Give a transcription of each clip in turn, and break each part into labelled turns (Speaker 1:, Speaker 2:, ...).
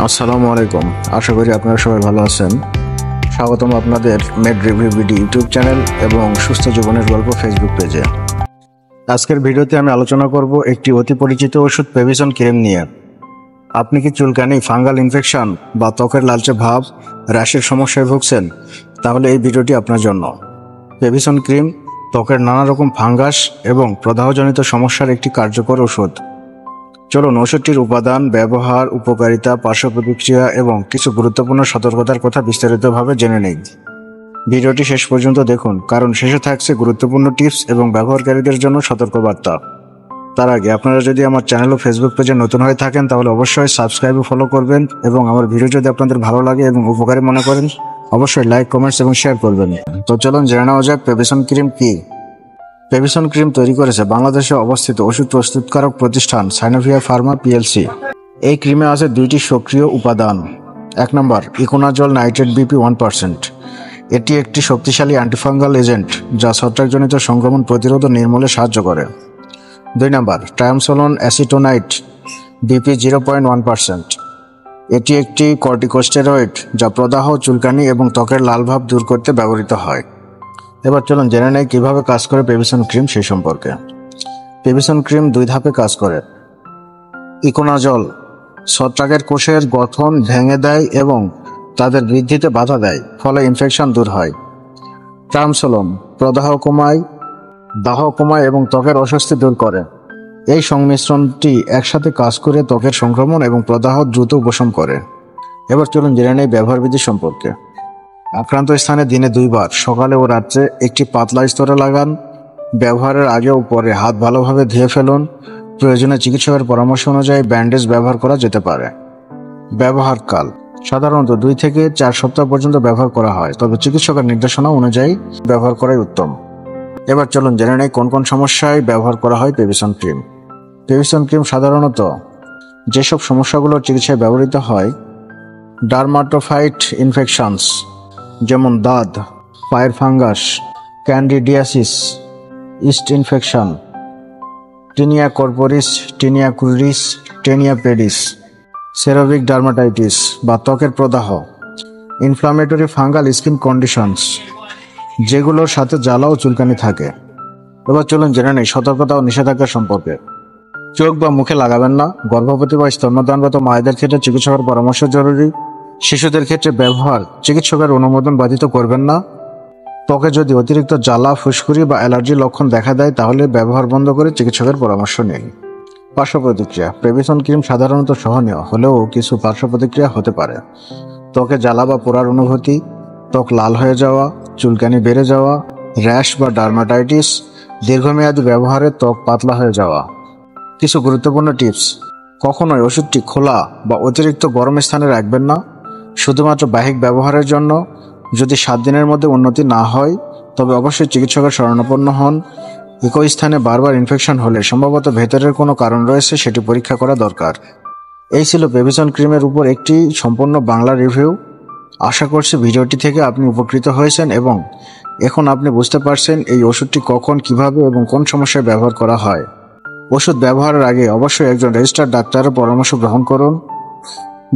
Speaker 1: আসসালামু আলাইকুম। আশা করি আপনারা সবাই ভালো আছেন। স্বাগতম আপনাদের made review BD YouTube channel এবং সুস্থ জীবনের গল্প ফেসবুক পেজে। আজকের ভিডিওতে আমি আলোচনা করব একটি অতি পরিচিত ওষুধ পেভিসন ক্রিম নিয়ে। আপনি কি চুলকানি, ফাঙ্গাল ইনফেকশন বা ত্বকের লালচে ভাব, র্যাশের সমস্যায় ভুগছেন? তাহলে এই ভিডিওটি আপনার জন্য। পেভিসন ক্রিম ত্বকের নানা রকম ফাঙ্গাস এবং প্রদাহজনিত সমস্যার একটি কার্যকর ওষুধ। চলুন ওষুধটির উপাদান, ব্যবহার, উপকারিতা, পার্শ্ব প্রতিক্রিয়া এবং কিছু গুরুত্বপূর্ণ সতর্কতার কথা বিস্তারিতভাবে জেনে নেই। ভিডিওটি শেষ পর্যন্ত দেখুন, কারণ শেষে থাকছে গুরুত্বপূর্ণ টিপস এবং ব্যবহারকারীদের জন্য সতর্কবার্তা। তার আগে আপনারা যদি আমার চ্যানেল ও ফেসবুক পেজে নতুন হয়ে থাকেন তাহলে অবশ্যই সাবস্ক্রাইব ও ফলো করবেন, এবং আমার ভিডিও যদি আপনাদের ভালো লাগে এবং উপকারী মনে করেন অবশ্যই লাইক, কমেন্টস এবং শেয়ার করবেন। তো চলুন জেনে নেওয়া যাক পেভিসন ক্রিম কি। পেভিসন ক্রিম তৈরি করেছে বাংলাদেশে অবস্থিত ওষুধ প্রস্তুতকারক প্রতিষ্ঠান সাইনোভিয়া ফার্মা পিএলসি। এই ক্রিমে আছে দুইটি সক্রিয় উপাদান। 1 নম্বর, ইকোনাজল নাইট্রেট বিপি 1%। এটি একটি শক্তিশালী অ্যান্টিফাঙ্গাল এজেন্ট যা ছত্রাকজনিত সংক্রমণ প্রতিরোধ ও নির্মূলে সাহায্য করে। 2 নম্বর, ট্রায়ামসোলোন অ্যাসিটোনাইট বিপি 0.1%। এটি একটি কর্টিকোস্টেরয়েড যা প্রদাহ, চুলকানি এবং ত্বকের লাল ভাব দূর করতে ব্যবহৃত হয়। এবার চলুন জেনে নেই কিভাবে কাজ করে পেভিসন ক্রিম সেই সম্পর্কে। পেভিসন ক্রিম 2 ধাপে কাজ করে। ইকোনাজল ছত্রাকের কোষের গঠন ভেঙে দেয় এবং তাদের বৃদ্ধিতে বাধা দেয়, ফলে ইনফেকশন দূর হয়। ট্রায়ামসোলোন প্রদাহ কমায়, দাহ কমায় এবং ত্বকের অস্বস্তি দূর করে। এই সংমিশ্রণটি একসাথে কাজ করে ত্বকের সংক্রমণ এবং প্রদাহ দ্রুত উপশম করে। এবার চলুন জেনে নেই ব্যবহারবিধি সম্পর্কে। আক্রান্ত স্থানে দিনে 2 বার, সকালে ও রাত্রে একটি পাতলা স্তরে লাগান। ব্যবহারের আগে ও পরে হাত ভালোভাবে ধুয়ে ফেলুন। প্রয়োজনে চিকিৎসকের পরামর্শ অনুযায়ী ব্যান্ডেজ ব্যবহার করা যেতে পারে। ব্যবহারকাল সাধারণত 2 থেকে 4 সপ্তাহ পর্যন্ত ব্যবহার করা হয়, তবে চিকিৎসকের নির্দেশনা অনুযায়ী ব্যবহার করাই উত্তম। এবার চলুন জেনে নেই কোন কোন সমস্যায় ব্যবহার করা হয় পেভিসন ক্রিম। পেভিসন ক্রিম সাধারণত যেসব সমস্যাগুলোর চিকিৎসায় ব্যবহৃত হয়: ডার্মাটোফাইট ইনফেকশনস যেমন দাঁত, পায়ের fungus, candidiasis, yeast infection, tinea corporis, tinea cruris, tinea pedis, seborrheic dermatitis বা ত্বকের প্রদাহ, ইনফ্লামেটরি ফাঙ্গাল স্কিন কন্ডিশনস যেগুলোর সাথে জ্বালা ও চুলকানি থাকে। এবার চলুন জেনে নেই সতর্কতা ও নিষেধাজ্ঞা সম্পর্কে। চোখ বা মুখে লাগাবেন না। গর্ভবতী বা স্তন্যদানরত মায়েদের ক্ষেত্রে চিকিৎসকের পরামর্শ জরুরি। শিশুদের ক্ষেত্রে ব্যবহার চিকিৎসকের অনুমোদন ব্যতীত করবেন না। ত্বকে যদি অতিরিক্ত জ্বালা, ফুসকুড়ি বা অ্যালার্জির লক্ষণ দেখা দেয় তাহলে ব্যবহার বন্ধ করে চিকিৎসকের পরামর্শ নিন। পার্শ্ব প্রতিক্রিয়া পেভিসন ক্রিম সাধারণত সহনীয় হলেও কিছু পার্শ্ব প্রতিক্রিয়া হতে পারে। ত্বকে জ্বালা বা পোড়ার অনুভূতি, ত্বক লাল হয়ে যাওয়া, চুলকানি বেড়ে যাওয়া, র্যাশ বা ডার্মাটাইটিস, দীর্ঘমেয়াদী ব্যবহারে ত্বক পাতলা হয়ে যাওয়া। কিছু গুরুত্বপূর্ণ টিপস: কখনোই ওষুধটি খোলা বা অতিরিক্ত গরম স্থানে রাখবেন না। শুধুমাত্র বাহ্যিক ব্যবহারের জন্য। যদি 7 দিনের মধ্যে উন্নতি না হয় তবে অবশ্যই চিকিৎসকের শরণাপন্ন হন। একই স্থানে বারবার ইনফেকশন হলে সম্ভবত ভেতরের কোনো কারণ রয়েছে, সেটি পরীক্ষা করা দরকার। এই ছিল পেভিসন ক্রিমের উপর একটি সম্পূর্ণ বাংলা রিভিউ। আশা করছি ভিডিওটি থেকে আপনি উপকৃত হয়েছেন এবং এখন আপনি বুঝতে পারছেন এই ওষুধটি কখন, কিভাবে এবং কোন সমস্যায় ব্যবহার করা হয়। ওষুধ ব্যবহারের আগে অবশ্যই একজন রেজিস্টার্ড ডাক্তারের পরামর্শ গ্রহণ করুন।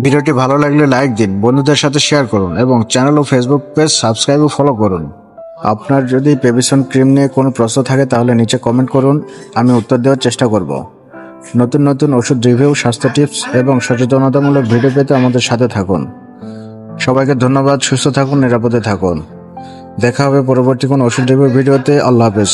Speaker 1: ভিডিওটি ভালো লাগলে লাইক দিন, বন্ধুদের সাথে শেয়ার করুন এবং চ্যানেল ও ফেসবুক পেজ সাবস্ক্রাইব ও ফলো করুন। আপনার যদি পেভিসন ক্রিম নিয়ে কোনো প্রশ্ন থাকে তাহলে নিচে কমেন্ট করুন, আমি উত্তর দেওয়ার চেষ্টা করব। নতুন নতুন ওষুধ রিভিউ, স্বাস্থ্য টিপস এবং সচেতনতামূলক ভিডিও পেতে আমাদের সাথে থাকুন। সবাইকে ধন্যবাদ। সুস্থ থাকুন, নিরাপদে থাকুন। দেখা হবে পরবর্তী কোনো ওষুধ রিভিউ ভিডিওতে। আল্লাহ হাফেজ।